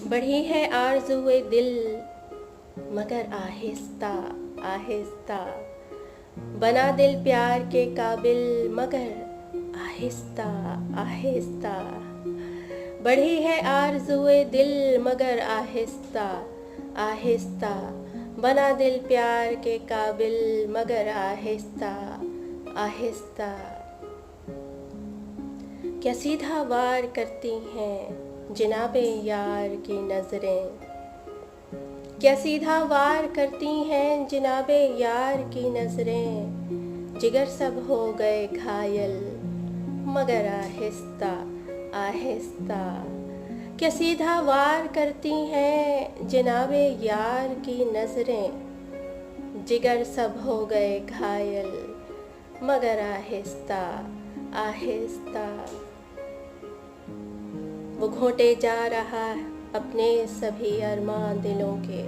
बढ़ी है आरज़ुए दिल मगर आहिस्ता आहिस्ता, बना दिल प्यार के काबिल मगर आहिस्ता आहिस्ता। बढ़ी है आरज़ुए दिल मगर आहिस्ता आहिस्ता, बना दिल प्यार के काबिल मगर आहिस्ता आहिस्ता। क्या सीधा वार करती हैं जनाबे यार की नज़रें, क्या सीधा वार करती हैं जनाबे यार की नज़रें। जिगर सब हो गए घायल मगर आहिस्ता आहिस्ता। क्या सीधा वार करती हैं जनाबे यार की नज़रें। जिगर सब हो गए घायल मगर आहिस्ता आहिस्ता। वो घोंटे जा रहा अपने सभी अरमान दिलों के,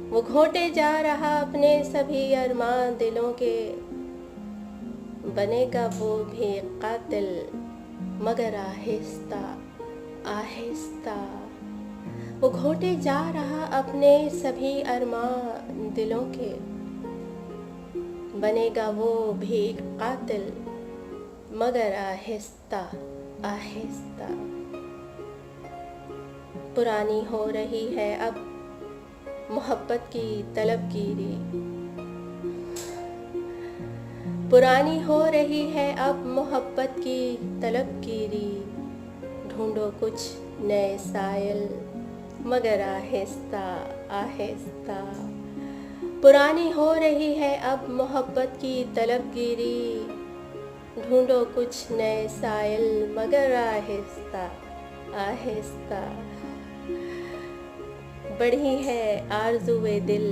वो घोंटे जा रहा अपने सभी अरमान दिलों के। बनेगा वो भी कातिल मगर आहिस्ता आहिस्ता। वो घोंटे जा रहा अपने सभी अरमान दिलों के। बनेगा वो भी कातिल मगर आहिस्ता आहिस्ता। पुरानी हो रही है अब मोहब्बत की तलबगिरी, पुरानी हो रही है अब मोहब्बत की तलबगिरी। ढूंढो कुछ नए सायल मगर आहिस्ता आहिस्ता। पुरानी हो रही है अब मोहब्बत की तलबगिरी। ढूंढो कुछ नए सायल मगर आहिस्ता आहिस्ता। बढ़ी है आरज़ुए दिल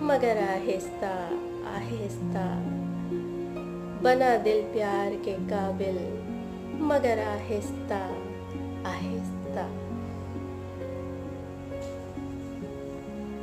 मगर आहिस्ता आहिस्ता, बना दिल प्यार के काबिल मगर आहिस्ता